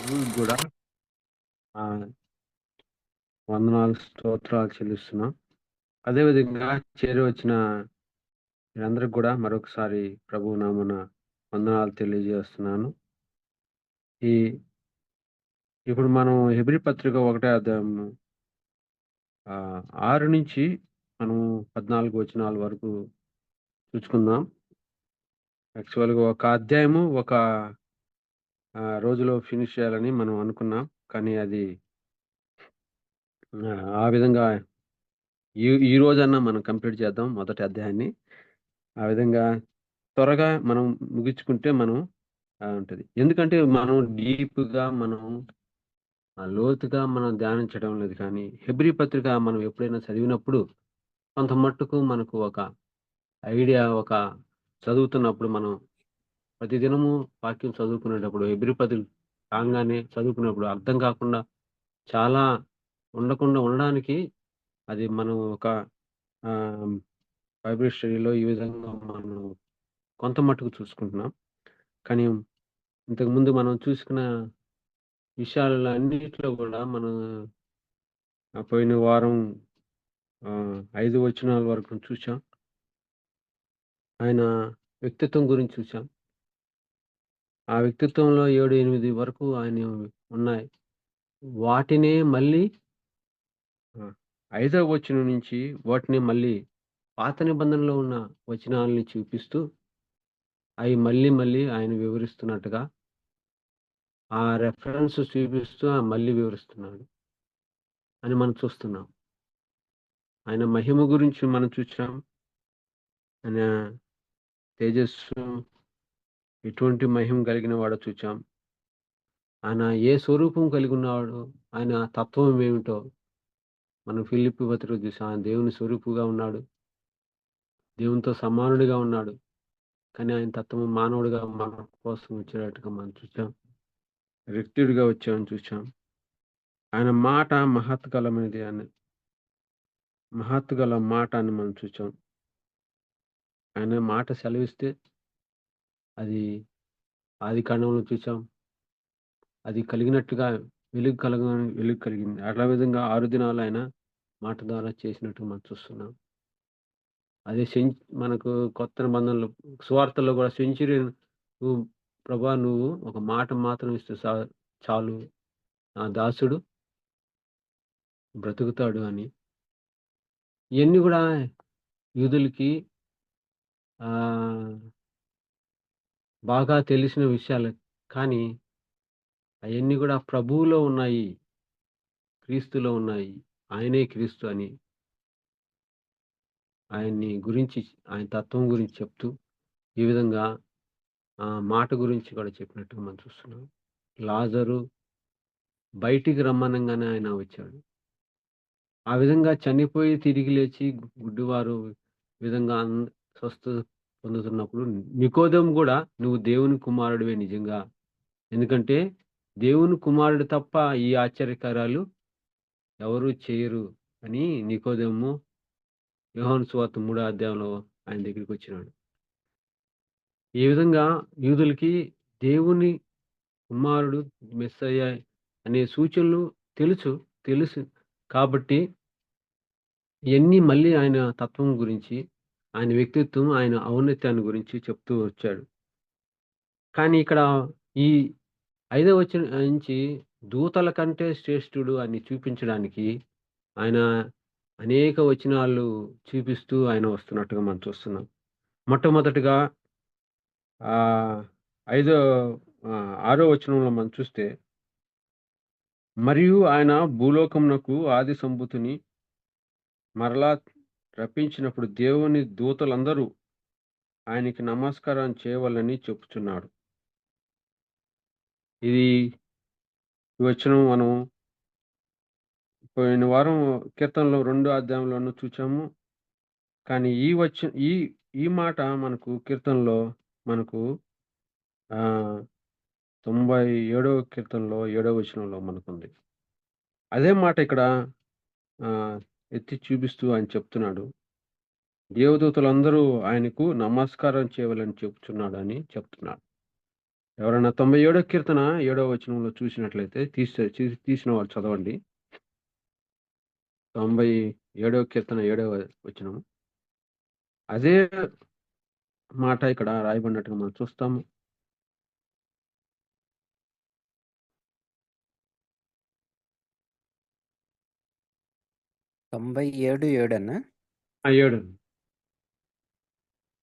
ప్రభువుకి గూడా ఆహ్, వందనాలు, స్తోత్రాలు చెల్లిస్తున్నాం. అదే విధంగా చేరి వచ్చిన మీరందరికి గూడా మరొకసారి ప్రభువు నామమున వందనాలు తెలియజేస్తున్నాను. ఈ ఇప్పుడు మనం హెబ్రీ పత్రిక ఒకటో అధ్యాయము 6 నుంచి మనం 14 వచనాల వరకు చూసుకుందాం. యాక్చువల్‌గా ఒక అధ్యాయము ఒక రోజులో ఫినిష్ చేయాలని మనం అనుకున్నాం. కానీ అది ఆ విధంగా ఈ రోజన్నా మనం కంప్లీట్ చేద్దాం మొదటి అధ్యాయాన్ని. ఆ విధంగా త్వరగా మనం ముగించుకుంటే మనం ఉంటది. ఎందుకంటే మనం డీప్‌గా మనం లోతుగా మనం ధ్యానించడం లేదు కానీ, హెబ్రీ పత్రిక మనం ఎప్పుడైనా చదివినప్పుడు కొంత మట్టుకు మనకు ఒక ఐడియా చదువుతున్నప్పుడు మనం ప్రతిదినము వాక్యం చదువుకునేటప్పుడు హెబ్రీ పత్రిక రాంగానే చదువుకునేప్పుడు అర్థం కాకుండా చాలా ఉండకుండా ఉండడానికి అది మనం ఒక ఆహ్, బైబిల్ స్టడీలో ఈ విధంగా మనం కొంత మట్టుకు చూసుకుంటున్నాం. కానీ ఇంతకుముందు మనం చూసుకున్న విషయాలలో అన్నిట్లో గూడా మనం పోయిన వారం 5 వచనాల వరకు చూసాం. ఆయన వ్యక్తిత్వం గురించి చూసాం. ఆ వ్యక్తిత్వంలో 7, 8 వరకు ఆయనవి ఉన్నాయి. వాటినే మళ్ళీ ఆ! 5వ వచనం నుంచి వాటిని మళ్ళీ పాత నిబంధనలో ఉన్న వచనాల్ని చూపిస్తూ, అయి మళ్ళీ మళ్ళీ ఆయన వివరిస్తున్నట్టుగా, ఆ రెఫరెన్స్ చూపిస్తూ మళ్ళీ వివరిస్తున్నాడు అని మనం చూస్తున్నాం. ఆయన మహిమ గురించి మనం చూసాం. ఆయన తేజస్సు ఎటువంటి మహిమ కలిగిన వాడో చూచాం. ఆయన ఏ స్వరూపం కలిగున్నాడో, ఆయన తత్వం ఏమిటో మనం ఫిలిప్పీ పత్రికలో చూసాం. ఆయన దేవుని స్వరూపుగా ఉన్నాడు. దేవునితో సమానుడిగా ఉన్నాడు. కానీ ఆయన తత్వం మానవుడిగా మన కోసం వచ్చేటట్టుగా మనం చూసాం. రిక్తుడిగా వచ్చామని చూసాం. ఆయన మాట మహత్కలమైనది అని మహత్తుగల మాట అని మనం చూసాం. ఆయన మాట సెలవిస్తే అది ఆదికాండంలో చూసాం. అది కలిగినట్టుగా వెలుగు కలిగింది. అట్లా విధంగా 6 దినాలు ఆయన మాట ద్వారా చేసినట్టు మనం చూస్తున్నాం. అదే మనకు కొత్త నిబంధనలో సువార్తల్లో గూడా నువ్వు ప్రభా నువ్వు ఒక మాట మాత్రం ఇస్తే చాలు నా దాసుడు బ్రతుకుతాడు అని. ఇయన్నీ గూడా యూదులకి ఆహ్, బాగా తెలిసిన విషయాలే. కానీ అయన్నీ గూడా ప్రభువులో ఉన్నాయి. క్రీస్తులో ఉన్నాయి. ఆయనే క్రీస్తు అని ఆయన్ని గురించి ఆయన తత్వం గురించి చెప్తూ ఈ విధంగా మాట గురించి కూడా చెప్పినట్టుగా మనం చూస్తున్నాం. లాజరు బయటికి రమ్మనంగానే ఆయన వచ్చాడు. ఆ విధంగా చనిపోయి తిరిగి లేచి గుడ్డివారు విధంగా స్వస్థత పొందుతున్నప్పుడు నికోదెము గూడా నువ్వు దేవుని కుమారుడివే నిజంగా. ఎందుకంటే దేవుని కుమారుడు తప్ప ఈ ఆశ్చర్యకార్యాలు ఎవరు చేయరు అని నికోదెము యోహాను సువార్త 3 అధ్యాయంలో ఆయన దగ్గరికొచ్చినాడు. ఈ విధంగా యూదులకి దేవుని కుమారుడు మెస్సయ్య అనే సూచనలు తెలుసు. తెలుసు కాబట్టి ఇయన్నీ మళ్ళీ ఆయన తత్వం గురించి, ఆయన వ్యక్తిత్వం, ఆయన ఔన్నత్యాన్ని గురించి చెప్తూ వచ్చాడు. కానీ ఇక్కడ ఈ ఐదవ వచనం నుంచి దూతల కంటే శ్రేష్ఠుడు అని చూపించడానికి ఆయన అనేక వచనాలు చూపిస్తూ ఆయన వస్తున్నట్టుగా మనం చూస్తున్నాం. మొట్టమొదటిగా ఆహ్, ఐదో 6 వచనంలో మనం చూస్తే, మరియు ఆయన భూలోకమునకు ఆది సంభూతిని మరలా రప్పించినప్పుడు దేవుని దూతలందరూ ఆయనకి నమస్కారం చేయవలని చెప్పుచున్నాడు. ఇది ఈ వచనం మనం పోయిన వారం కీర్తనలో 2 అధ్యాయంలోను చూచాము. కానీ ఈ ఈ మాట మనకు కీర్తనలో మనకు ఆహ్, 97వ కీర్తనలో 7వ వచనంలో మనకుంది. అదే మాట ఇక్కడ ఆహ్, ఎత్తి చూపిస్తూ ఆయన చెప్తున్నాడు. దేవదూతలందరూ ఆయనకు నమస్కారం చేయవలని చెప్తున్నాడని చెప్తున్నాడు. ఎవరైనా 97 కీర్తన 7 వచనంలో చూసినట్లయితే తీసిన వారు చదవండి. 97 కీర్తన 7 వచనం. అదే మాట ఇక్కడ రాయబడినట్టుగా మనం చూస్తాము. తొంభై ఏడు ఏడన్నా? 7.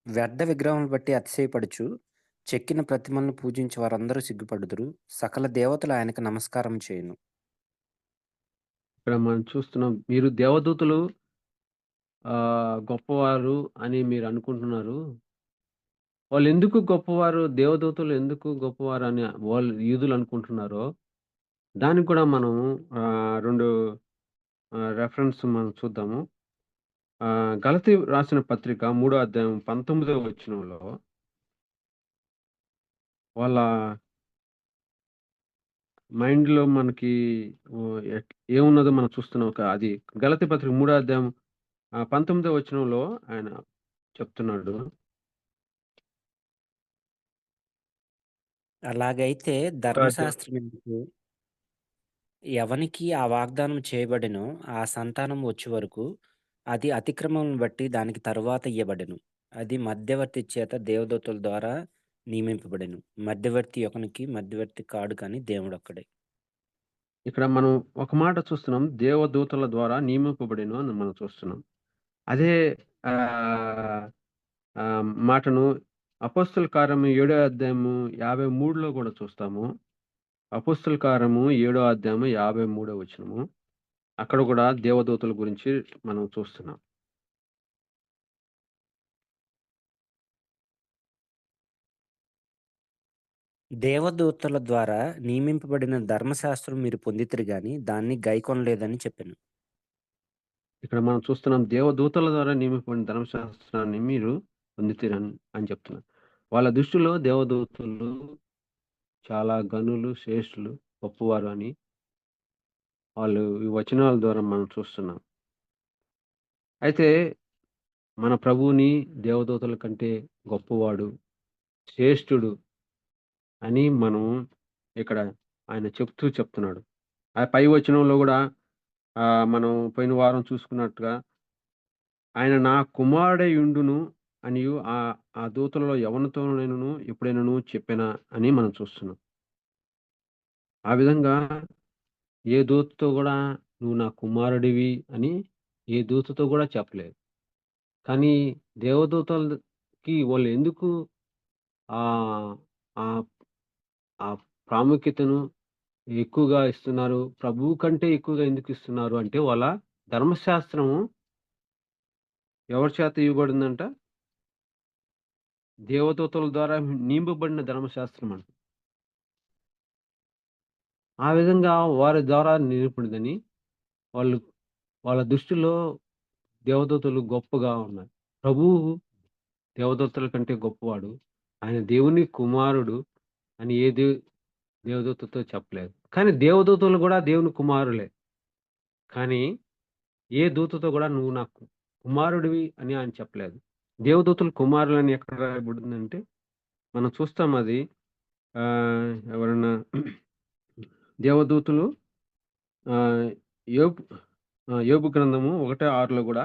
వ్యర్థ విగ్రహములు బట్టి అతిశయపడుచు చెక్కిన ప్రతిమలను పూజించి వారందరూ సిగ్గుపడుదురు. సకల దేవతలు ఆయనకు నమస్కారం చేయును. ఇక్కడ మనం చూస్తున్నాం. మీరు దేవదూతలు గొప్పవారు అని మీరు అనుకుంటున్నారు. వాళ్ళెందుకు గొప్పవారు, దేవదూతలు ఎందుకు గొప్పవారు అని వాళ్ళు యూదులు అనుకుంటున్నారో, దానికి కూడా మనం 2 రెఫరెన్స్ మనం చూద్దాము. గలతీ రాసిన పత్రిక 3 అధ్యాయం 19 వచనంలో వాళ్ళ మైండ్‌లో మనకి ఏమున్నదో మనం చూస్తున్నాం. అది గలతీ పత్రిక 3 అధ్యాయం 19 వచనంలో ఆయన చెప్తున్నాడు. అలాగైతే ఒక అధ్యాయం ధర్మశాస్త్రం ఎందుకు? ఎవనికి ఆ వాగ్దానం చేయబడెనో ఆ సంతానం వచ్చే వరకు అది అతిక్రమమును బట్టి దానికి తరువాత ఇయ్యబడెను. అది మధ్యవర్తి చేత దేవదూతల ద్వారా నియమింపబడెను. మధ్యవర్తి ఒకనికి మధ్యవర్తి కాడు కానీ దేవుడొక్కడే. ఇక్కడ మనం ఒక మాట చూస్తున్నాం. దేవదూతల ద్వారా నియమింపబడెను అని మనం చూస్తున్నాం. అదే ఆహ్, మాటను అపోస్తల కార్యము 7 అధ్యాయము 53లో కూడా చూస్తాము. అపోస్తల కార్యము 7 అధ్యాయము 53 వచనము. అక్కడ కూడా దేవదూతల గురించి మనం చూస్తున్నాం. దేవదూతల ద్వారా నియమింపబడిన ధర్మశాస్త్రం మీరు పొందితిరి గాని దాన్ని గైకొనలేదని చెప్పెను. ఇక్కడ మనం చూస్తున్నాం. దేవదూతల ద్వారా నియమింపబడిన ధర్మశాస్త్రాన్ని మీరు పొందితిరని అని చెప్తున్నారు. వాళ్ళ దృష్టిలో దేవదూతలు చాలా ఘనులు, శ్రేష్ఠులు, గొప్పవారు అని వాళ్ళు ఈ వచనాల ద్వారా మనం చూస్తున్నాం. అయితే మన ప్రభువుని దేవదూతల కంటే గొప్పవాడు, శ్రేష్ఠుడు అని మనం ఇక్కడ ఆయన చెప్తున్నాడు. ఆ పై వచనంలో గూడా మనం పోయిన వారం చూసుకున్నట్టుగా ఆయన నా కుమారుడయుండును అనియు ఆ దూతలలో ఎవనితోనైనను ఎప్పుడైనను చెప్పెనా అని మనం చూస్తున్నాం. ఆ విధంగా ఏ దూతతో గూడా నువ్వు నా కుమారుడివి అని ఏ దూతతో గూడా చెప్పలేదు. కానీ దేవదూతలకి వాళ్ళు ఎందుకు ఆహ్, ఆ ఆ ప్రాముఖ్యతను ఎక్కువగా ఇస్తున్నారు? ప్రభువు కంటే ఎక్కువగా ఎందుకు ఇస్తున్నారు అంటే వాళ్ళ ధర్మశాస్త్రము ఎవరి చేత ఇవ్వబడిందంట? దేవదూతల ద్వారా నియమింపబడిన ధర్మశాస్త్రం అంట. ఆ విధంగా వారి ద్వారా నియమపడిందని వాళ్ళు వాళ్ళ దృష్టిలో దేవదూతలు గొప్పగా ఉన్నారు. ప్రభువు దేవదూతల కంటే గొప్పవాడు. ఆయన దేవుని కుమారుడు అని ఏ దేవదూతతో చెప్పలేదు. కానీ దేవదూతలు గూడా దేవుని కుమారులే. కానీ ఏ దూతతో గూడా నువ్వు నాకు కుమారుడివి అని ఆయన చెప్పలేదు. దేవదూతలు కుమారులని ఎక్కడ రాయబడిందంటే మనం చూస్తాం అది ఎవరన్నా దేవదూతలు ఆహ్, యోబు యోబు గ్రంథము 1:6లో గూడా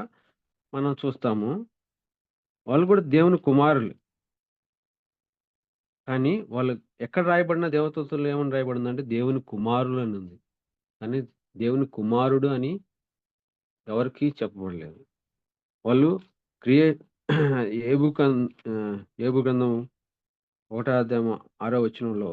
మనం చూస్తాము. వాళ్ళు గూడా దేవుని కుమారులు. కానీ వాళ్ళు ఎక్కడ రాయబడిన దేవదూతలు ఏమని రాయబడిందంటే దేవుని కుమారులు అని ఉంది. కానీ దేవుని కుమారుడు అని ఎవరికీ చెప్పబడలేదు. వాళ్ళు క్రియ ఏబు కన్ ఏబు గ్రంథం 1 అధ్యాయం 6 వచనంలో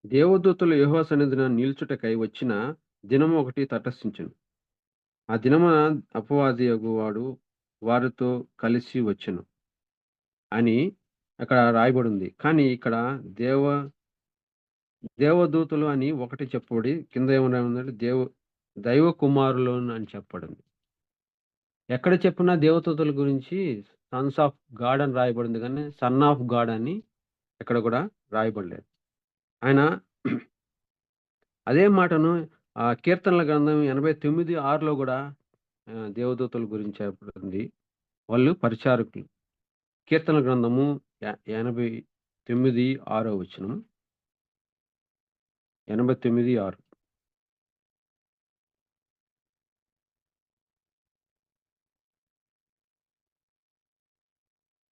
దేవదూతలు యెహోవా సన్నిధిన నిలుచుటకై వచ్చిన దినము ఒకటి తటస్థించెను. ఆ దినమున అపవాదియగు వాడు వారితో కలిసి వచ్చెను అని అక్కడ రాయబడింది. కానీ ఇక్కడ దేవ దేవదూతలు అని ఒకటి చెప్పబడి కింద ఏమని రాయబడిందంటే దైవ కుమారులు అని చెప్పబడింది. ఎక్కడ చెప్పినా దేవదూతల గురించి సన్స్ ఆఫ్ గాడ్ అని రాయబడింది గానీ, సన్ ఆఫ్ గాడ్ అని ఎక్కడ కూడా రాయబడలేదు. ఆయన అదే మాటను ఆ కీర్తనల గ్రంథం 89:6లో గూడా దేవదూతల గురించి చెప్పబడింది. వాళ్ళు పరిచారకులు. కీర్తన గ్రంథము 89, 6 వచనం. 89, 6.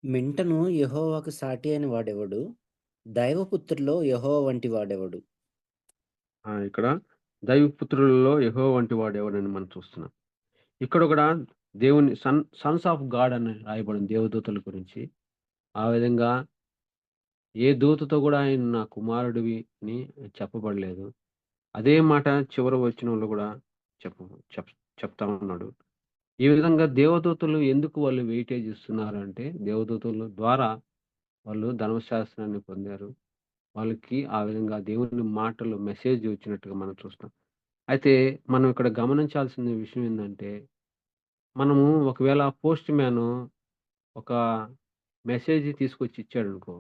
మింటను యెహోవాకు సాటి అయిన వాడెవడు? దైవపుత్రుల్లో యెహోవా వంటి వాడెవడు? ఇక్కడ దైవపుత్రులలో యెహోవా వంటి వాడెవడని మనం చూస్తున్నాం. ఇక్కడ గూడా దేవుని సన్స్ ఆఫ్ గాడ్ అని రాయబడింది దేవదూతల గురించి. ఆ విధంగా ఏ దూతతో గూడా ఆయన నా కుమారుడివి అని చెప్పబడలేదు. అదే మాట చివరి వచనంలో గూడా చెప్ప చెప్ చెప్తా ఉన్నాడు. ఈ విధంగా దేవదూతలు ఎందుకు వాళ్ళు వెయిటేజ్ ఇస్తున్నారంటే, దేవదూతల ద్వారా వాళ్ళు ధర్మశాస్త్రాన్ని పొందారు. వాళ్ళకి ఆ విధంగా దేవుని మాటలు మెసేజ్ వచ్చినట్టుగా మనం చూస్తాం. అయితే మనం ఇక్కడ గమనించాల్సిన విషయం ఏందంటే, మనము ఒకవేళ పోస్ట్ మ్యాను ఒక మెసేజ్ తీసుకొచ్చి ఇచ్చాడనుకో,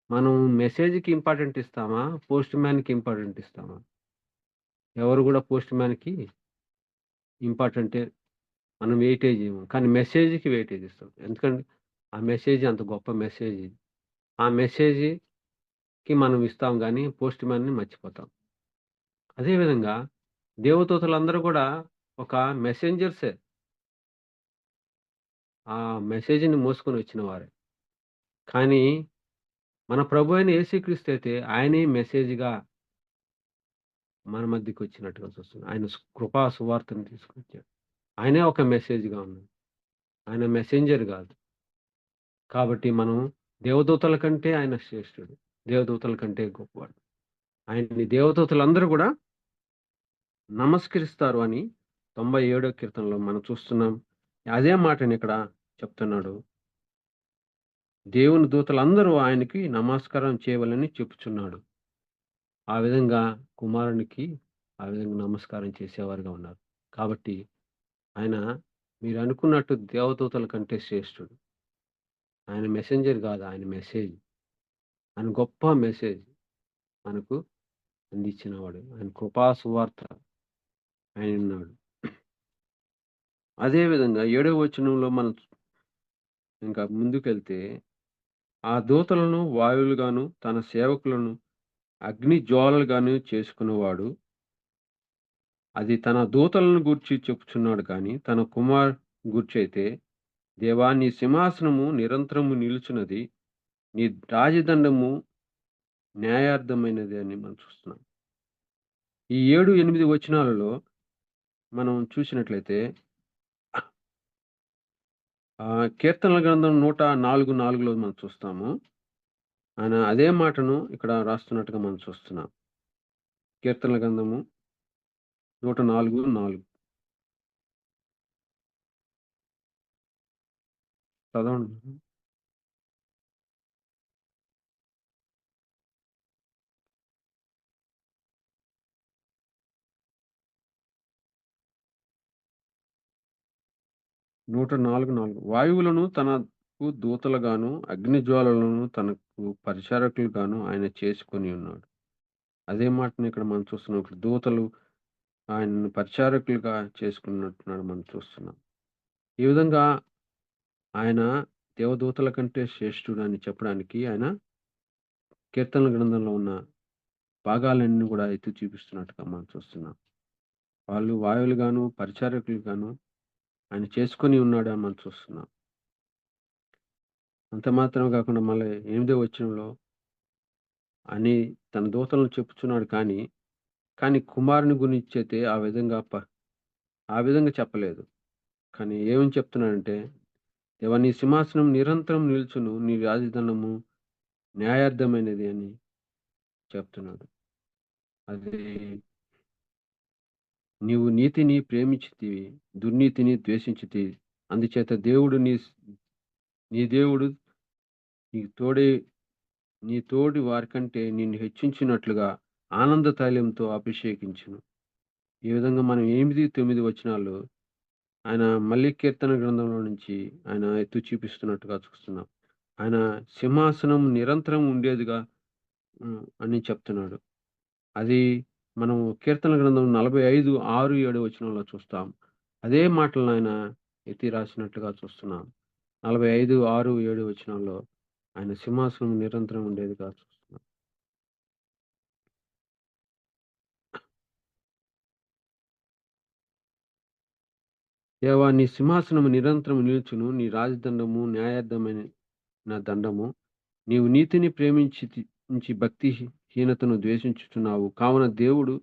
మనం మెసేజ్‌కి ఇంపార్టెంట్ ఇస్తామా? పోస్ట్ మ్యాన్‌కి ఇంపార్టెంట్ ఇస్తామా? ఎవరు గూడా పోస్ట్ మ్యాన్‌కి ఇంపార్టెంటే మనం వెయిటేజ్ ఇవ్వం. కానీ మెసేజ్‌కి వెయిటేజ్ ఇస్తాం. ఎందుకంటే ఆ మెసేజ్ అంత గొప్ప మెసేజ్. ఆ మెసేజ్‌కి మనం ఇస్తాం గానీ పోస్ట్ మ్యాన్‌ని మర్చిపోతాం. అదే విధంగా దేవదూతలందరూ గూడా ఒక మెసెంజర్సే. ఆ మెసేజ్‌ని మోసుకొని వచ్చిన వారే. కానీ మన ప్రభు అయిన యేసుక్రీస్తు అయితే ఆయనే మెసేజ్‌గా మన మధ్యకొచ్చినట్టుగా చూస్తున్నాం. ఆయన కృపా సువార్తను తీసుకొచ్చాడు. ఆయనే ఒక మెసేజ్‌గా ఉన్నాడు. ఆయన మెసెంజర్ గాదు. కాబట్టి మనం దేవదూతల కంటే ఆయన శ్రేష్ఠుడు. దేవదూతల కంటే గొప్పవాడు. ఆయన్ని దేవదూతలందరూ గూడా నమస్కరిస్తారు అని 97 కీర్తనలో మనం చూస్తున్నాం. అదే మాటనిక్కడ చెప్తున్నాడు. దేవుని దూతలందరూ ఆయనకి నమస్కారం చేయవలని చెప్పుచున్నాడు. ఆ విధంగా కుమారునికి ఆ విధంగా నమస్కారం చేసేవారుగా ఉన్నారు. కాబట్టి ఆయన మీరనుకున్నట్టు దేవదూతల కంటే శ్రేష్ఠుడు. ఆయన మెసెంజర్ గాదు. ఆయన మెసేజ్. ఆయన గొప్ప మెసేజ్ మనకు అందించినవాడు. ఆయన కృపా సువార్త ఆయనున్నాడు. అదే విధంగా 7వ వచనంలో మనం ఇంకా ముందుకెళ్తే, ఆ దూతలను వాయువులుగాను, తన సేవకులను అగ్ని జ్వాలలుగాను చేసుకున్నవాడు, అది తన దూతలను గూర్చి చెప్పుచున్నాడు కానీ, తన గూర్చయితే, దేవా నీ సింహాసనము నిరంతరము నిలుచున్నది. నీ రాజదండము న్యాయార్థమైనది అని మనం చూస్తున్నాం. ఈ 7, 8 వచనాలలో మనం చూసినట్లయితే కీర్తనల గ్రంథం 104, 4లో మనం చూస్తాము. ఆయన అదే మాటను ఇక్కడ రాస్తున్నట్టుగా మనం చూస్తున్నాం. కీర్తనల గ్రంథము 104, 4 చదవండి. 104, 4 వాయువులను తనకు దూతలుగాను, అగ్నిజ్వాలలను తనకు పరిచారకులుగాను ఆయన చేసుకొని ఉన్నాడు. అదే మాటని ఇక్కడ మనం చూస్తున్నాం. ఇక్కడ దూతలు ఆయనను పరిచారకులుగా చేసుకున్నట్టున్నాడు మనం చూస్తున్నాం. ఈ విధంగా ఆయన దేవదూతల కంటే శ్రేష్ఠుడని చెప్పడానికి ఆయన కీర్తనల గ్రంథంలో ఉన్న భాగాలన్నీ గూడా ఎత్తి చూపిస్తున్నట్టుగా మనం చూస్తున్నాం. వాళ్ళు వాయువులుగాను, పరిచారకులుగాను ఆయన చేసుకొని ఉన్నాడని మనం చూస్తున్నాం. అంత మాత్రమే కాకుండా మళ్ళీ 8వ వచనంలో అని తన దూతలను చెప్పుచున్నాడు కానీ కుమారుని గురించైతే ఆ విధంగా చెప్పలేదు. కానీ ఏమని చెప్తున్నాడంటే, దేవా నీ సింహాసనం నిరంతరం నిలుచును. నీ రాజదండము న్యాయార్థమైనది అని చెప్తున్నాడు. అది నీవు నీతిని ప్రేమించితివి, దుర్నీతిని ద్వేషించితివి. అందుచేత నీ దేవుడు నీకు తోడై నీ తోడి వారికంటే నిన్ను హెచ్చించినట్లుగా ఆనంద తైలంతో అభిషేకించును. ఈ విధంగా మనం 8, 9 వచనాల్లో ఆయన మళ్ళీ కీర్తన గ్రంథంలో నుంచి ఆయన ఎత్తి చూపిస్తున్నట్టుగా చూస్తున్నాం. ఆయన సింహాసనం నిరంతరం ఉండేదిగా అని చెప్తున్నాడు. అది మనం కీర్తనల గ్రంథం 45, 6, 7 వచనంలో చూస్తాం. అదే మాటలను ఆయన ఎత్తి రాసినట్లుగా చూస్తున్నాం. 45, 6, 7 వచనంలో ఆయన సింహాసనం నిరంతరం ఉండేదిగా చూస్తున్నాం. దేవా! నీ సింహాసనము నిరంతరము నిలుచును. నీ రాజదండము న్యాయార్థమైన దండము. నీవు నీతిని ప్రేమించి హీనతను ద్వేషించుచున్నావు. కావున దేవుడు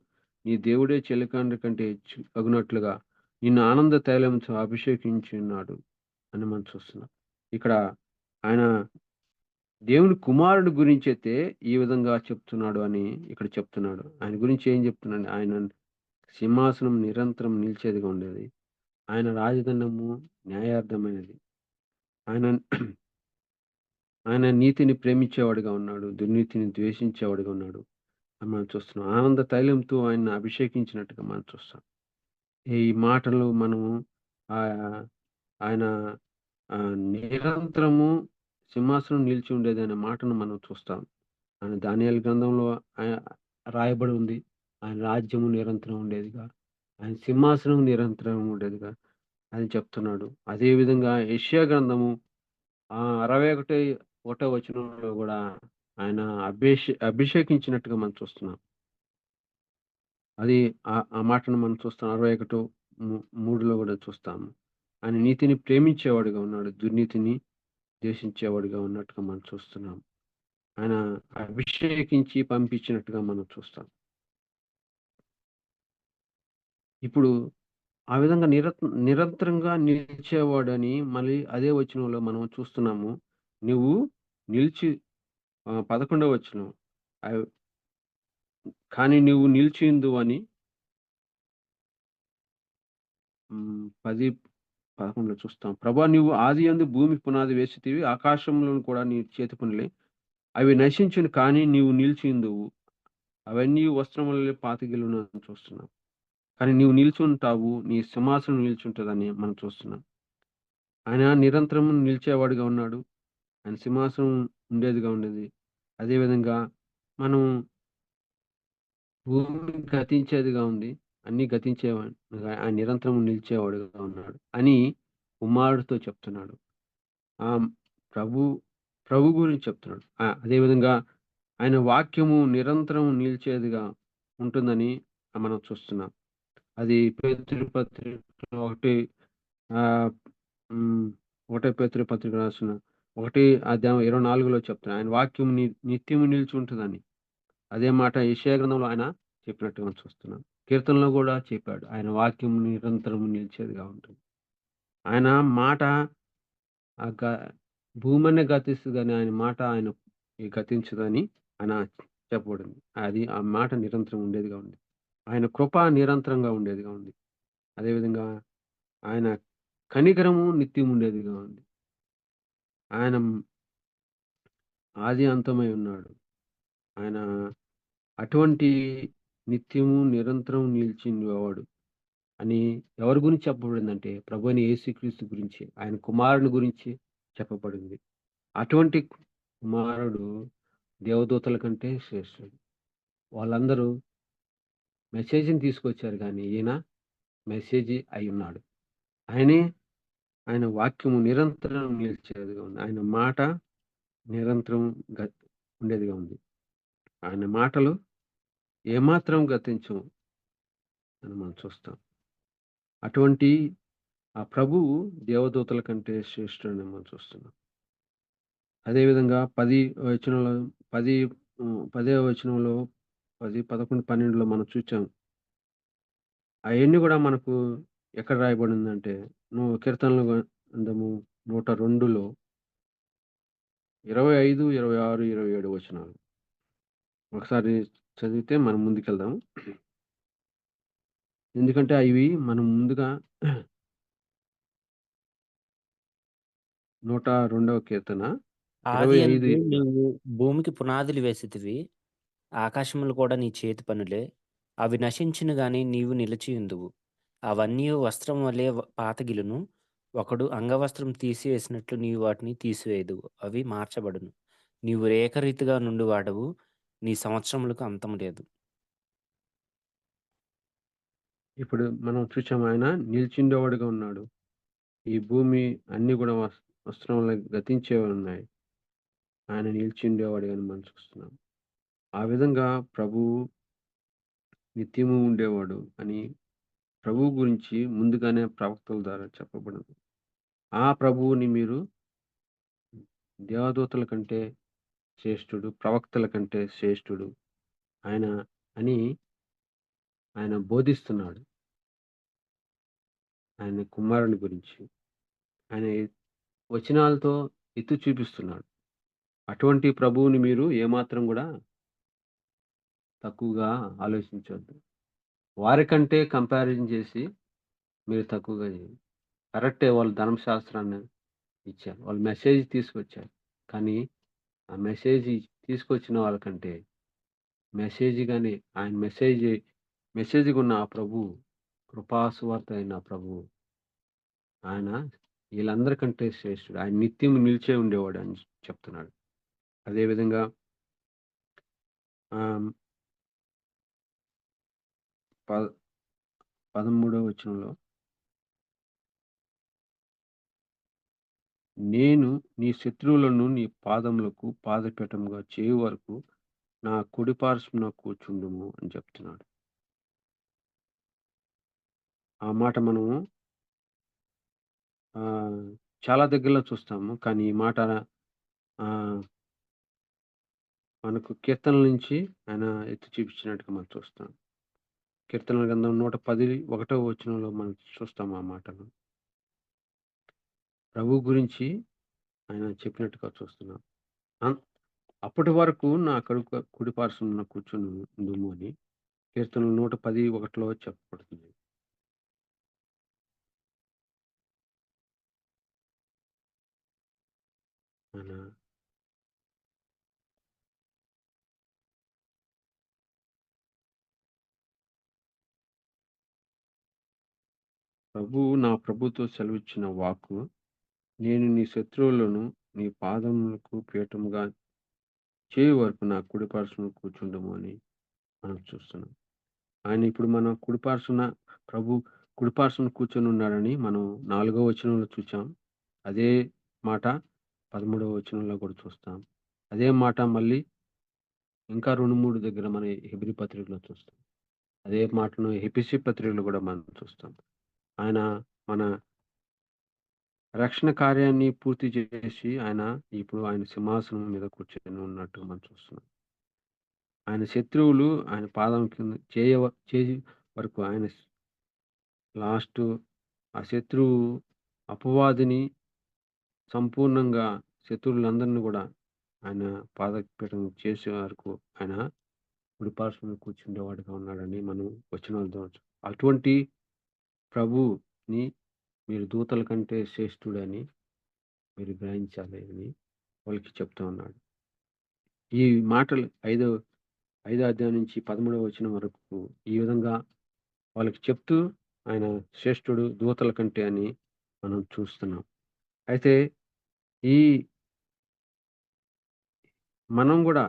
నీ దేవుడే చెలికాండ్రి కంటే హెచ్చు అగునట్లుగా నిన్ను ఆనంద తైలంతో అభిషేకించున్నాడు అని మనం చూస్తున్నాం. ఇక్కడ ఆయన దేవుని కుమారుడు గురించైతే ఈ విధంగా చెప్తున్నాడు అని ఇక్కడ చెప్తున్నాడు. ఆయన గురించి ఏం చెప్తున్నాడు? ఆయన సింహాసనం నిరంతరం నిలిచేదిగా ఉండేది. ఆయన రాజదండము న్యాయార్థమైనది. ఆయన ఆయన నీతిని ప్రేమించేవాడుగా ఉన్నాడు. దుర్నీతిని ద్వేషించేవాడుగా ఉన్నాడు. అని మనం చూస్తున్నాం. ఆనంద తైలంతో ఆయన్ని అభిషేకించినట్టుగా మనం చూస్తాం. ఈ మాటలు మనము ఆహ్, ఆయన నిరంతరము సింహాసనం నిలిచి ఉండేదనే మాటను మనం చూస్తాం. ఆయన దానియేలు గ్రంథంలో ఆయ రాయబడి ఉంది. ఆయన రాజ్యము నిరంతరం ఉండేదిగా. ఆయన సింహాసనం నిరంతరం ఉండేదిగా అని చెప్తున్నాడు. అదే విధంగా యెషయా గ్రంథము 61 ఒకటో వచనంలో గూడా ఆయన అభిషేకించినట్టుగా మనం చూస్తున్నాం. అది ఆ మాటను మనం చూస్తాం. 61 3లో గూడా చూస్తాము. ఆయన నీతిని ప్రేమించేవాడుగా ఉన్నాడు. దుర్నీతిని ద్వేషించేవాడుగా ఉన్నట్టుగా మనం చూస్తున్నాం. ఆయన అభిషేకించి పంపించినట్టుగా మనం చూస్తాం. ఇప్పుడు ఆ విధంగా నిరంతరంగా నిలిచేవాడని మళ్ళీ అదే వచనంలో మనం చూస్తున్నాము. నువ్వు నిలిచి 11 వచనం. ఆహ్, కానీ నువ్వు నిలిచియుందువని 10, 11లో చూస్తాం. ప్రభా! నీవు ఆదియందు భూమి పునాది వేసితివి. ఆకాశంలోను కూడా నీ చేతి పనులే. అవి నశించును కానీ నీవు నిలిచియుందువు. అవన్నీ వస్త్రములలో పాతికెళ్ళును అని చూస్తున్నాం. కానీ నీవు నిలిచుంటావు. నీ సింహాసనం నిలిచుంటదని మనం చూస్తున్నాం. ఆయన నిరంతరం నిలిచేవాడుగా ఉన్నాడు. ఆయన సింహాసనం ఉండేదిగా ఉండేది. అదే విధంగా మనం భూమి గతించేదిగా ఉంది. అన్నీ ఆయన నిరంతరం నిలిచేవాడుగా ఉన్నాడు అని కుమారుడితో చెప్తున్నాడు. ఆహ్, ప్రభు ప్రభు గురించి చెప్తున్నాడు. అదే విధంగా ఆయన వాక్యము నిరంతరం నిలిచేదిగా ఉంటుందని మనం చూస్తున్నాం. అది పేతురు పత్రిక 1 ఆహ్, హ్మ్. ఒకటో పేతురు పత్రిక రాసిన 1 అధ్యాయం 24లో చెప్తున్నాడు. ఆయన వాక్యం నిత్యము నిలిచి ఉంటదని. అదే మాట యెషయా గ్రంథంలో ఆయన చెప్పినట్టుగా మనం చూస్తున్నాం. కీర్తనలో గూడా చెప్పాడు. ఆయన వాక్యం నిరంతరం నిలిచేదిగా ఉంటుంది. ఆయన మాట ఆహ్, గ భూమనే గతిస్తది గాని ఆయన మాట గతించదని ఆయన చెప్పబడింది. అది ఆ మాట నిరంతరం ఉండేదిగా ఉంది. ఆయన కృప నిరంతరంగా ఉండేదిగా ఉంది. అదే విధంగా ఆయన కనికరము నిత్యం ఉండేదిగా ఉంది. ఆయన ఆది అంతమై ఉన్నాడు. ఆయన అటువంటి నిత్యము నిరంతరం నిలిచినవాడు అని ఎవరి గురించి చెప్పబడిందంటే ప్రభువైన యేసుక్రీస్తు గురించి, ఆయన కుమారుని గురించి చెప్పబడింది. అటువంటి కుమారుడు దేవదూతల కంటే శ్రేష్ఠుడు. వాళ్ళందరూ మెసేజ్‌ని తీసుకొచ్చారు గానీ, ఈయన మెసేజి అయ్యున్నాడు. ఆయనే ఆయన వాక్యము నిరంతరం నిలిచేదిగా ఉంది. ఆయన మాట నిరంతరం గ ఉండేదిగా ఉంది. ఆయన మాటలు ఏమాత్రం గతించవు అని మనం చూస్తాం. అటువంటి ఆ ప్రభువు దేవదూతల కంటే శ్రేష్ఠుడని మనం చూస్తున్నాం. అదే విధంగా 10 వచనంలో 10 10వ వచనంలో 10, 11, 12లో మనం చూచాం. అయన్నీ గూడా మనకు ఎక్కడ రాయబడిందంటే, కీర్తనల గ్రంథము 102లో 25, 26, 27 వచనాలు. ఒకసారి చదివితే మనం ముందుకెళ్దాం. ఎందుకంటే ఇవి మనం ముందుగా 102వ కీర్తన 25 ఆదియందు నీవు భూమికి పునాదులు వేసితివి. ఆకాశములు కూడా నీ చేతి పనులే. అవి నశించును గాని నీవు నిలిచియుందువు. అవన్నీయు వస్త్రం వలె పాతగిలును. ఒకడు అంగవస్త్రం తీసివేసినట్లు నీవు వాటిని తీసివేయదువు. అవి మార్చబడును. నీవు ఏకరీతిగా నుండువాడవు. నీ సంవత్సరములకు అంతము లేదు. ఇప్పుడు మనం చూసాం ఆయన నిలిచిండేవాడుగా ఉన్నాడు. ఈ భూమి అన్నీ గూడా వస్త్రం వలె గతించేవి ఉన్నాయి. ఆయన నిలిచిండేవాడుగా మనం చూస్తున్నాం. ఆ విధంగా ప్రభువు నిత్యము ఉండేవాడు అని ప్రభువు గురించి ముందుగానే ప్రవక్తల ద్వారా చెప్పబడింది. ఆ ప్రభువుని మీరు దేవదూతల కంటే శ్రేష్ఠుడు, ప్రవక్తల కంటే శ్రేష్ఠుడు ఆయన అని ఆయన బోధిస్తున్నాడు. ఆయన కుమారుని గురించి. ఆయన వచనాలతో ఎత్తి చూపిస్తున్నాడు. అటువంటి ప్రభువుని మీరు ఏమాత్రం గూడా తక్కువగా ఆలోచించొద్దు. వారికంటే కంపారిజన్ చేసి మీరు తక్కువగా చేయండి. కరెక్టే వాళ్ళు ధర్మశాస్త్రాన్ని ఇచ్చారు. వాళ్ళు మెసేజ్ తీసుకొచ్చారు. కానీ ఆ మెసేజ్ తీసుకొచ్చిన వాళ్ళకంటే మెసేజ్ గాని ఆయన మెసేజ్‌గున్న ఆ ప్రభువు, కృపా సువార్త అయిన ప్రభువు ఆయన వీళ్ళందరికంటే శ్రేష్ఠుడు. ఆయన నిత్యం నిలిచే ఉండేవాడు అని చెప్తున్నాడు. అదే విధంగా ఆహ్, ప 13వ వచనంలో నేను నీ శత్రువులను నీ పాదములకు పాదపీఠముగా చేయు వరకు నా కుడి పార్శ్వమున కూర్చుండుము అని చెప్తున్నాడు. ఆ మాట మనము ఆహ్, చాలా దగ్గరలో చూస్తాము. కానీ ఈ మాట ఆహ్, మనకు కీర్తనల నుంచి ఆయన ఎత్తి చూపించినట్టుగా మనం చూస్తాం. కీర్తనల గ్రంథం 110 ఒకటో వచనంలో మనం చూస్తాం ఆ మాటను. ప్రభువు గురించి ఆయన చెప్పినట్టుగా చూస్తున్నాం. అన్ అప్పటి వరకు నా కుడి పార్శ్వమున కూర్చుందుము అని కీర్తనలు 110 ఒకటిలో చెప్పబడుతుంది. ఆయన ప్రభువు నా ప్రభుతో సెలవిచ్చిన వాక్కు, నేను నీ శత్రువులను నీ పాదములకు పీఠముగా చేయు వరకు నా కుడి పార్శ్వన కూర్చుండుము అని మనం చూస్తున్నాం. ఆయన ఇప్పుడు మన కుడి పార్శ్వన ప్రభు కుడి పార్శ్వన కూర్చొనున్నాడని మనం 4 వచనంలో చూచాం. అదే మాట 13వ వచనంలో కూడా చూస్తాం. అదే మాట మళ్ళీ ఇంకా 2, 3 దగ్గర మన హెబ్రీ పత్రికలో చూస్తాం. అదే మాటను ఎఫెసీ పత్రికలో కూడా మనం చూస్తాం. ఆయన మన రక్షణ కార్యాన్ని పూర్తి చేసి ఆయన ఇప్పుడు ఆయన సింహాసనం మీద కూర్చొని ఉన్నట్టు మనం చూస్తున్నాం. ఆయన శత్రువులు ఆయన పాదం కింద చేయి వరకు ఆయన లాస్టు ఆ శత్రువు అపవాదిని సంపూర్ణంగా శత్రువులందరిని గూడా ఆయన పాదపీఠం చేసే వరకు ఆయన కుడి పార్శ్వన కూర్చుండేవాడుగా ఉన్నాడని మనం వచనాలు చూడొచ్చు. అటువంటి ప్రభువుని మీరు దూతల కంటే శ్రేష్ఠుడని మీరు గ్రహించాలి అని వాళ్ళకి చెప్తా ఉన్నాడు. ఈ మాటలు ఐదో అధ్యాయం నుంచి 13వ వచనం వరకు ఈ విధంగా వాళ్ళకి చెప్తూ ఆయన శ్రేష్ఠుడు దూతల కంటే అని మనం చూస్తున్నాం. అయితే ఈ మనం గూడా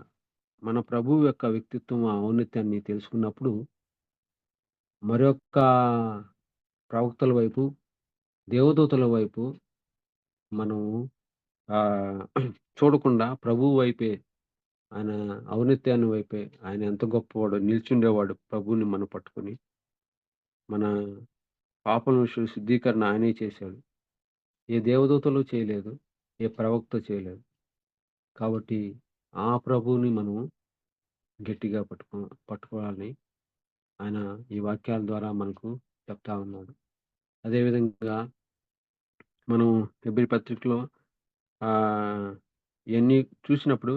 మన ప్రభువు యొక్క వ్యక్తిత్వం, ఔన్నత్యాన్ని తెలుసుకున్నప్పుడు మరొక్క ప్రవక్తల వైపు, దేవదూతల వైపు మనం ఆహ్, చూడకుండా ప్రభువు వైపే ఆయన ఔన్నత్యాన్ని వైపే ఆయన ఎంత గొప్పవాడో నిలిచుండేవాడు ప్రభువుని మనం పట్టుకొని. మన పాపం విషయం శుద్ధీకరణ ఆయనే చేశాడు. ఏ దేవదూతలు చేయలేదు. ఏ ప్రవక్త చేయలేదు. కాబట్టి ఆ ప్రభువుని మనం గట్టిగా పట్టుకోవాలని ఆయన ఈ వాక్యాల ద్వారా మనకు చెప్తా ఉన్నాడు. అదే విధంగా మనం హెబ్రీ పత్రికలో ఆహ్, ఇయన్నీ చూసినప్పుడు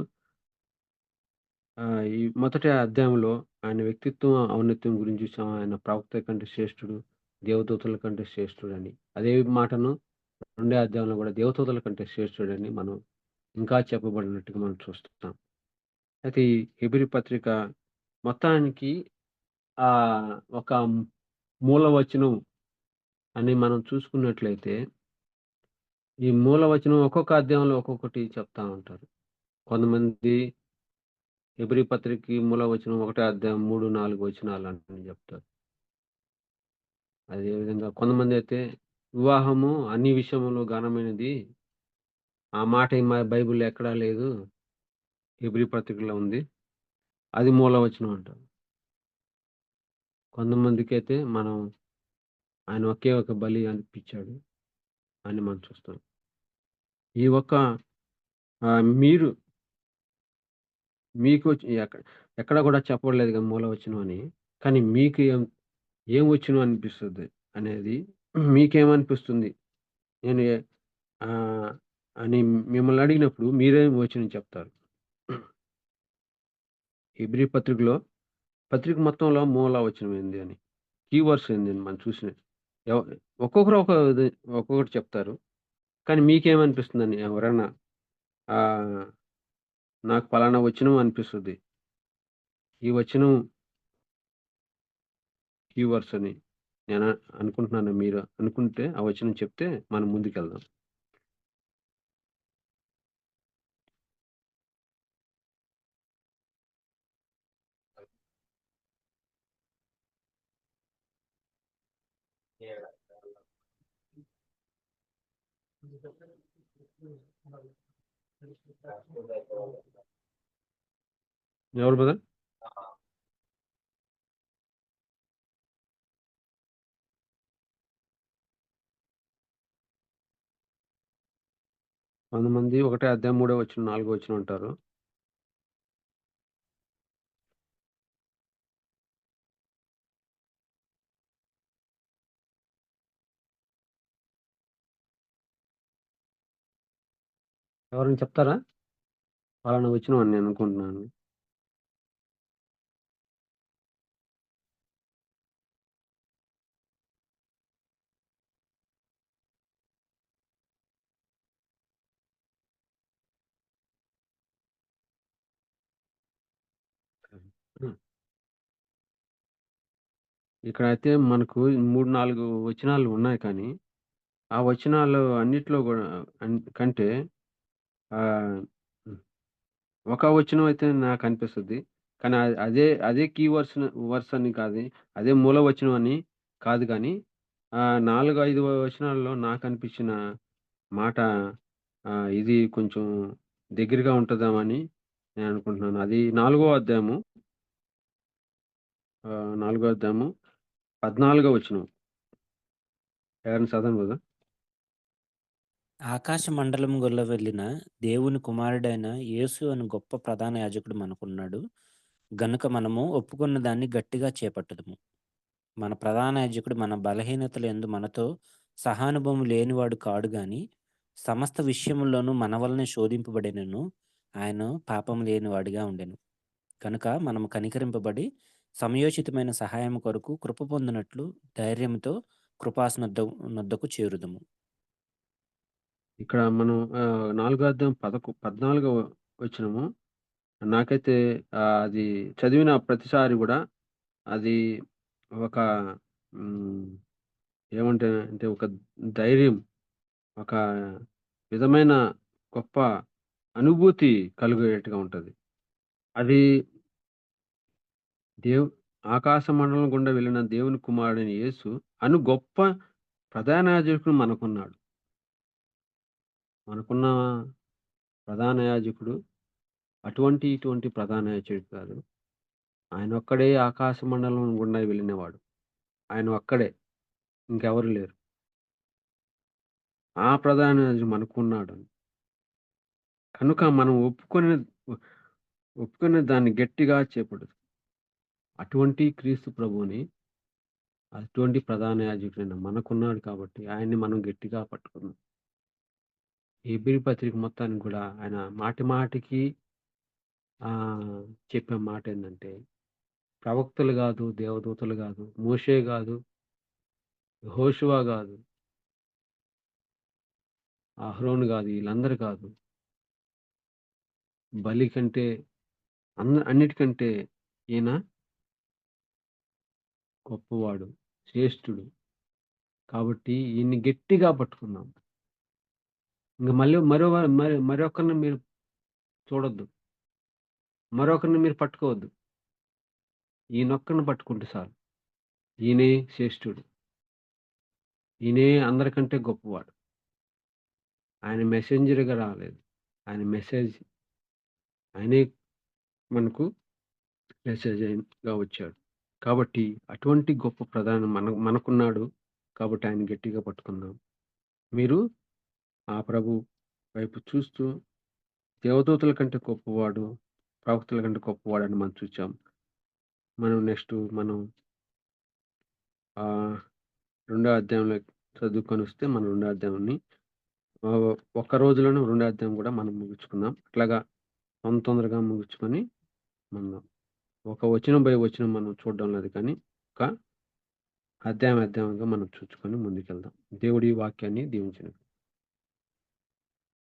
ఈ మొదటి అధ్యాయంలో ఆయన వ్యక్తిత్వం, ఔన్నత్యం గురించి చూసాం. ఆయన ప్రవక్త కంటే శ్రేష్ఠుడు, దేవదూతల కంటే శ్రేష్ఠుడని. అదే మాటను రెండో అధ్యాయంలో గూడా దేవదూతల కంటే శ్రేష్ఠుడని మనం ఇంకా చెప్పబడినట్టుగా మనం చూస్తున్నాం. అయితే ఈ హెబ్రీ పత్రిక మొత్తానికి ఒక మూలవచనం అని మనం చూసుకున్నట్లయితే, ఈ మూలవచనం ఒక్కొక్క అధ్యాయంలో ఒక్కొక్కటి చెప్తా ఉంటారు. కొంతమంది హెబ్రీ పత్రికకి మూలవచనం ఒకటో అధ్యాయం 3, 4 వచనాలని చెప్తారు. అదేవిధంగా కొంతమందైతే వివాహము అన్ని విషయములో ఘనమైనది. ఆ మాట బైబిల్‌లో ఎక్కడా లేదు. హెబ్రీ పత్రికలో ఉంది. అది మూలవచనం అంటారు. కొంతమందికైతే ఆయన ఒకే ఒక బలి అర్పించాడు అని మనం చూస్తాం. ఈ ఒక్క మీరు మీకు ఎక్కడ కూడా చెప్పబడలేదు కదా మూలవచనం అని. కానీ మీకు ఏం వచనం అనిపిస్తది అనేది మీకేమనిపిస్తుంది? నేను ఆహ్, అని మిమ్మల్ని అడిగినప్పుడు మీరేం వచనం చెప్తారు? హెబ్రీ పత్రిక మొత్తంలో మూల వచనం ఏంది అని? కీవర్డ్స్ ఏందని మనం చూసినయి. ఎవ ఒక్కొక్కరు ఒక్కొక్కటి చెప్తారు. కానీ మీకేమనిపిస్తుందని ఎవరన్నా ఆహ్, నాకు పలానా వచనం అనిపిస్తది. ఈ వచనం కీవర్డ్స్ అని నేను అనుకుంటున్నాను. మీరు అనుకుంటే ఆ వచనం చెప్తే మనం ముందుకెళ్దాం. ఎవరు బ్రదర్? కొంతమంది ఒకటే అధ్యాయం మూడో వచనం, నాలుగో వచనం అంటారు. ఎవరైనా చెప్తారా? పలానా వచనం అని నేను అనుకుంటున్నాను. హ్మ్. ఇక్కడైతే మనకు 3, 4 వచనాలు ఉన్నాయి కానీ, ఆ వచనాలు అన్నిట్లో గూడా కంటే ఆహ్, హ్మ్. ఒక వచనం అయితే నాకనిపిస్తది. కానీ అదే వర్డ్స్ అని కాదు. అదే మూల వచనం అని కాదు గానీ 4, 5 వచనాల్లో నాకనిపించిన మాట ఇది కొంచెం దగ్గరగా ఉంటదేమో అని నేననుకుంటున్నాను. అది నాలుగో అధ్యాయము 14 వచనం. ఎవరైనా చదవండి బ్రదర్. ఆకాశ మండలం గుల్ల వెళ్ళిన దేవుని కుమారుడైన యేసు అని గొప్ప ప్రధాన యాజకుడు మనకున్నాడు. గనుక మనము ఒప్పుకున్న దాన్ని గట్టిగా చేపట్టుదుము. మన ప్రధాన యాజకుడు మన బలహీనతల యందు మనతో సహానుభవం లేనివాడు కాడు గాని, సమస్త విషయముల్లోనూ మన వలనే శోధింపబడినను, ఆయన పాపం లేనివాడిగా ఉండెను. కనుక మనము కనికరింపబడి, సమయోచితమైన సహాయం కొరకు కృప పొందినట్లు ధైర్యంతో నొద్దకు చేరుదుము. ఇక్కడ మనం నాలుగో అధ్యాయం 14 వచనము నాకైతే అది చదివిన ప్రతిసారి గూడా అది ఒక హ్మ్. అంటే ఒక ధైర్యం, ఒక విధమైన గొప్ప అనుభూతి కలిగేట్టుగా ఉంటది. అది దేవ్ ఆకాశ మండలం గుండా వెళ్ళిన దేవుని కుమారుడైన యేసు గొప్ప ప్రధాన యాజకుడు మనకున్నాడు. మనకున్న ప్రధాన యాజకుడు ఇటువంటి ప్రధాన యాజకుడు కాదు. ఆయనొక్కడే ఆకాశ మండలం గుండా వెళ్ళినవాడు. ఆయన ఒక్కడే. ఇంకెవరు లేరు. ఆ ప్రధాన యాజకుడు మనకున్నాడు. కనుక మనం ఒప్పుకునే దాన్ని గట్టిగా చేపడదు. అటువంటి క్రీస్తు ప్రభువుని, అటువంటి ప్రధాన యాజకుడైన మనకున్నాడు కాబట్టి ఆయన్ని మనం గట్టిగా పట్టుకుందాం. హెబ్రీ పత్రిక మొత్తానికి గూడా ఆయన మాటి మాటికి చెప్పే మాటేందంటే, ప్రవక్తలు గాదు, దేవదూతలు గాదు, మోషే గాదు, యెహోషువ గాదు, అహరోను గాదు, ఈళ్ళందరూ కాదు. బలి కంటే అన్నిటికంటే ఈయన గొప్పవాడు, శ్రేష్ఠుడు. కాబట్టి ఈయన్ని గట్టిగా పట్టుకుందాం. ఇంక మళ్ళీ మరొకరిని మీరు చూడొద్దు. మరొకరిని మీరు పట్టుకోవద్దు. ఈయనొక్కడిని పట్టుకుంటే చాలు. ఈయనే శ్రేష్ఠుడు. ఈయనే అందరికంటే గొప్పవాడు. ఆయన మెసెంజర్‌గా రాలేదు. ఆయన మెసేజ్ ఆయనే మనకు మెసేజయిన్‌గా వచ్చాడు. కాబట్టి అటువంటి గొప్ప ప్రధాని మనకున్నాడు. కాబట్టి ఆయన గట్టిగా పట్టుకుందాం. మీరు ఆ ప్రభు వైపు చూస్తూ దేవదూతల కంటే గొప్పవాడు, ప్రవక్తల కంటే గొప్పవాడని మనం చూచాం. మనం ఆహ్, రెండో అధ్యాయంలో చదువుకొనొస్తే మనం రెండో అధ్యాయాన్ని ఒక్క రోజులోనే రెండో అధ్యాయం గూడా మనం ముగించుకుందాం. అట్లాగా తొందరగా ముగించుకొని మనం ఒక వచనం బై వచనం మనం చూడడం లేదు కానీ, ఒక అధ్యాయం అధ్యాయంగా మనం చూసుకొని ముందుకెళ్దాం. దేవుడి వాక్యాన్ని దీవించును.